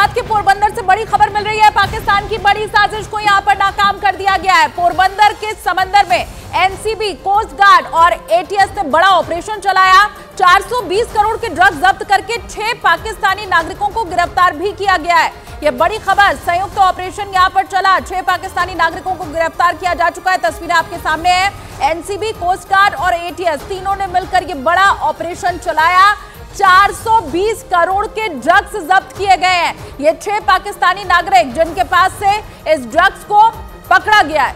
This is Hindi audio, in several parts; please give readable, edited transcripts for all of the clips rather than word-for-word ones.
गुजरात के पोरबंदर से बड़ी खबर मिल रही है। पाकिस्तान की बड़ी साजिश को यहां पर नाकाम कर दिया गया है। पोरबंदर के समंदर में एनसीबी, कोस्ट गार्ड और एटीएस ने बड़ा ऑपरेशन चलाया। 420 करोड़ के ड्रग्स जब्त करके 6 पाकिस्तानी नागरिकों को गिरफ्तार भी किया गया है। यह बड़ी खबर, संयुक्त ऑपरेशन यहां पर चला। 6 पाकिस्तानी नागरिकों को गिरफ्तार किया जा चुका है। तस्वीरें आपके सामने है। एनसीबी, कोस्ट गार्ड और एटीएस तीनों ने मिलकर यह बड़ा ऑपरेशन चलाया। 420 करोड़ के ड्रग्स जब्त किए गए हैं। ये 6 पाकिस्तानी नागरिक जिनके पास से इस ड्रग्स को पकड़ा गया है।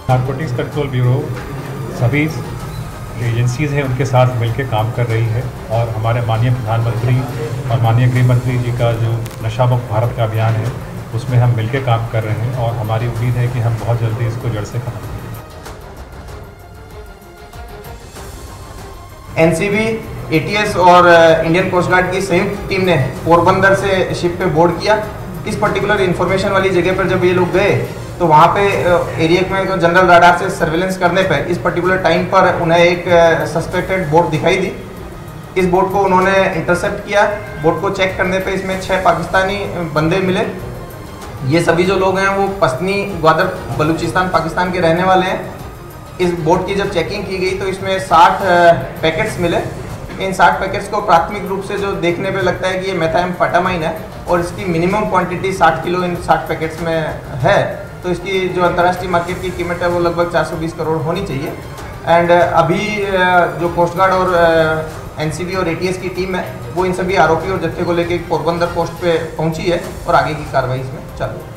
नारकोटिक्स कंट्रोल ब्यूरो सभी एजेंसीज हैं उनके साथ मिलकर काम कर रही है और हमारे माननीय प्रधानमंत्री और माननीय गृह मंत्री जी का जो नशा मुक्त भारत का अभियान है उसमें हम मिलकर काम कर रहे हैं और हमारी उम्मीद है कि हम बहुत जल्दी इसको जड़ से खत्म करेंगे। एनसीबी, एटीएस और इंडियन कोस्ट गार्ड की संयुक्त टीम ने पोरबंदर से शिप पे बोर्ड किया। इस पर्टिकुलर इंफॉर्मेशन वाली जगह पर जब ये लोग गए तो वहाँ पे एरिया में जनरल राडार से सर्वेलेंस करने पे इस पर्टिकुलर टाइम पर उन्हें एक सस्पेक्टेड बोट दिखाई दी। इस बोट को उन्होंने इंटरसेप्ट किया। बोट को चेक करने पे इसमें 6 पाकिस्तानी बंदे मिले। ये सभी जो लोग हैं वो पश्चिमी ग्वादर बलूचिस्तान पाकिस्तान के रहने वाले हैं। इस बोट की जब चेकिंग की गई तो इसमें 60 पैकेट्स मिले। इन 60 पैकेट्स को प्राथमिक रूप से जो देखने पे लगता है कि ये मेथाम्फेटामाइन है और इसकी मिनिमम क्वांटिटी 60 किलो इन 60 पैकेट्स में है। तो इसकी जो अंतर्राष्ट्रीय मार्केट की कीमत है वो लगभग 420 करोड़ होनी चाहिए। एंड अभी जो कोस्ट गार्ड और एनसीबी और एटीएस की टीम है वो इन सभी आरोपी और जत्थे को लेकर पोरबंदर पोस्ट पे पहुंची है और आगे की कार्रवाई इसमें चालू है।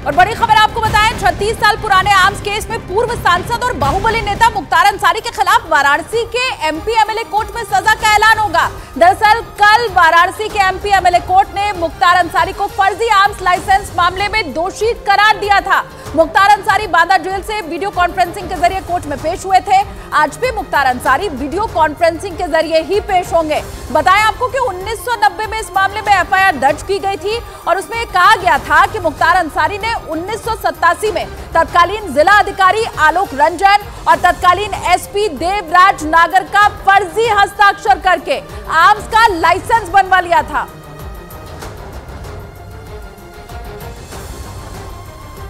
और बड़ी खबर आपको बताएं, 36 साल पुराने आर्म्स केस में पूर्व सांसद और बाहुबली नेता मुख्तार अंसारी के खिलाफ वाराणसी के एमपी एमएलए कोर्ट में सजा का ऐलान होगा। दरअसल कल वाराणसी के एमपी एमएलए कोर्ट ने मुख्तार अंसारी को फर्जी आर्म्स लाइसेंस मामले में दोषी करार दिया था। मुख्तार अंसारी बांदा जेल से वीडियो कॉन्फ्रेंसिंग के जरिए कोर्ट में पेश हुए थे। आज भी मुख्तार अंसारी वीडियो कॉन्फ्रेंसिंग के जरिए ही पेश होंगे। बताएं आपको कि 1990 में इस मामले में एफआईआर दर्ज की गई थी और उसमें कहा गया था कि मुख्तार अंसारी ने 1987 में तत्कालीन जिला अधिकारी आलोक रंजन और तत्कालीन एसपी देवराज नागर का फर्जी हस्ताक्षर करके आर्म्स का लाइसेंस बनवा लिया था।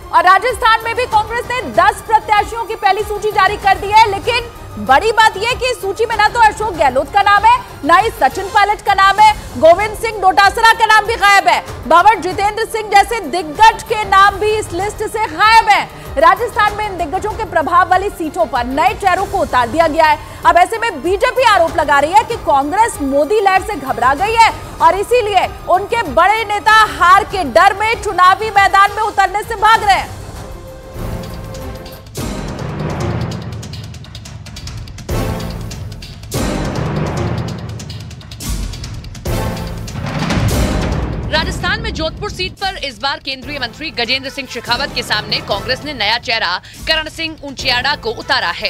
और राजस्थान में भी कांग्रेस ने 10 प्रत्याशियों की पहली सूची जारी कर दी है। लेकिन बड़ी बात यह कि इस सूची में ना तो अशोक गहलोत का नाम है, ना ही सचिन पायलट का नाम है। गोविंद सिंह डोटासरा का नाम भी गायब है। भंवर जितेंद्र सिंह जैसे दिग्गज के नाम भी इस लिस्ट से गायब है। राजस्थान में इन दिग्गजों के प्रभाव वाली सीटों पर नए चेहरों को उतार दिया गया है। अब ऐसे में बीजेपी आरोप लगा रही है कि कांग्रेस मोदी लहर से घबरा गई है और इसीलिए उनके बड़े नेता हार के डर में चुनावी मैदान में उतरने से भाग रहे हैं। राजस्थान में जोधपुर सीट पर इस बार केंद्रीय मंत्री गजेंद्र सिंह शेखावत के सामने कांग्रेस ने नया चेहरा करण सिंह ऊंचियाड़ा को उतारा है,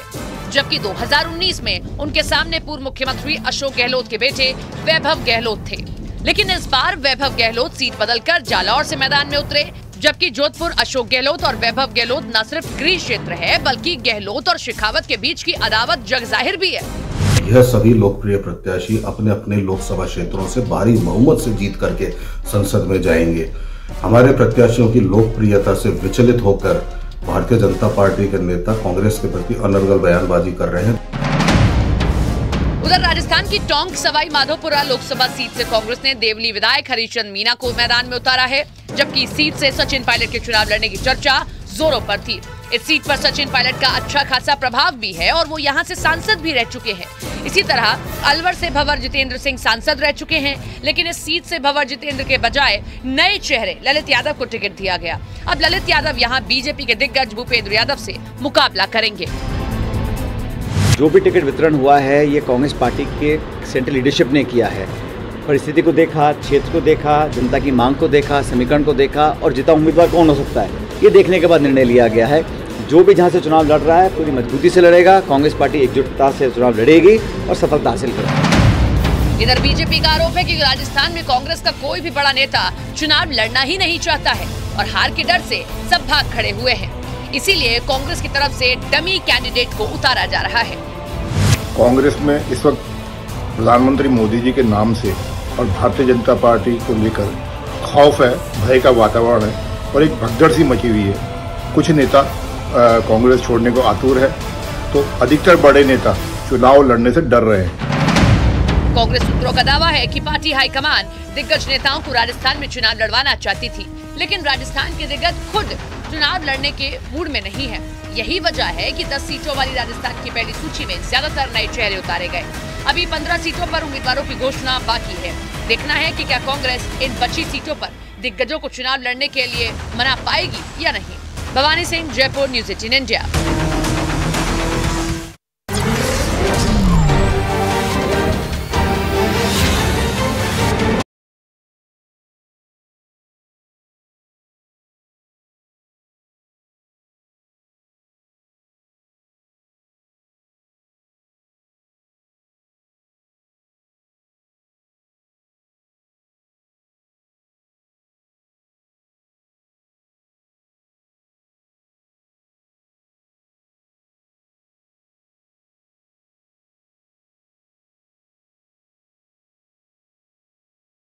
जबकि 2019 में उनके सामने पूर्व मुख्यमंत्री अशोक गहलोत के बेटे वैभव गहलोत थे। लेकिन इस बार वैभव गहलोत सीट बदलकर जालौर से मैदान में उतरे, जबकि जोधपुर अशोक गहलोत और वैभव गहलोत न सिर्फ गृह क्षेत्र है बल्कि गहलोत और शेखावत के बीच की अदावत जग जाहिर भी है। यह सभी लोकप्रिय प्रत्याशी अपने अपने लोकसभा क्षेत्रों से भारी बहुमत से जीत करके संसद में जाएंगे। हमारे प्रत्याशियों की लोकप्रियता से विचलित होकर भारतीय जनता पार्टी के नेता कांग्रेस के प्रति अनर्गल बयानबाजी कर रहे हैं। उधर राजस्थान की टोंक सवाई माधोपुरा लोकसभा सीट से कांग्रेस ने देवली विधायक हरिचंद मीना को मैदान में उतारा है, जबकि इस सीट से सचिन पायलट के चुनाव लड़ने की चर्चा जोरों पर थी। इस सीट पर सचिन पायलट का अच्छा खासा प्रभाव भी है और वो यहाँ से सांसद भी रह चुके हैं। इसी तरह अलवर से भंवर जितेंद्र सिंह सांसद रह चुके हैं, लेकिन इस सीट से भंवर जितेंद्र के बजाय नए चेहरे ललित यादव को टिकट दिया गया। अब ललित यादव यहाँ बीजेपी के दिग्गज भूपेंद्र यादव से मुकाबला करेंगे। जो भी टिकट वितरण हुआ है ये कांग्रेस पार्टी के सेंट्रल लीडरशिप ने किया है। परिस्थिति को देखा, क्षेत्र को देखा, जनता की मांग को देखा, समीकरण को देखा और जीता उम्मीदवार कौन हो सकता है ये देखने के बाद निर्णय लिया गया है। जो भी जहां से चुनाव लड़ रहा है पूरी मजबूती से लड़ेगा। कांग्रेस पार्टी एकजुटता से चुनाव लड़ेगी और सफलता हासिल करेगी। इधर बीजेपी का आरोप है कि राजस्थान में कांग्रेस का कोई भी बड़ा नेता चुनाव लड़ना ही नहीं चाहता है और हार के डर से सब भाग खड़े हुए हैं। इसीलिए कांग्रेस की तरफ से डमी कैंडिडेट को उतारा जा रहा है। कांग्रेस में इस वक्त प्रधानमंत्री मोदी जी के नाम से और भारतीय जनता पार्टी को लेकर खौफ है, भय का वातावरण है और एक भगदड़ सी मची हुई है। कुछ नेता कांग्रेस छोड़ने को आतुर है, तो अधिकतर बड़े नेता चुनाव लड़ने से डर रहे हैं। कांग्रेस सूत्रों का दावा है कि पार्टी हाईकमान दिग्गज नेताओं को राजस्थान में चुनाव लड़वाना चाहती थी, लेकिन राजस्थान के दिग्गज खुद चुनाव लड़ने के मूड में नहीं है। यही वजह है कि 10 सीटों वाली राजस्थान की पहली सूची में ज्यादातर नए चेहरे उतारे गए। अभी 15 सीटों पर उम्मीदवारों की घोषणा बाकी है। देखना है कि क्या कांग्रेस इन बची सीटों पर दिग्गजों को चुनाव लड़ने के लिए मना पाएगी या नहीं। Bhavani Singh, Jaipur, news 18 India.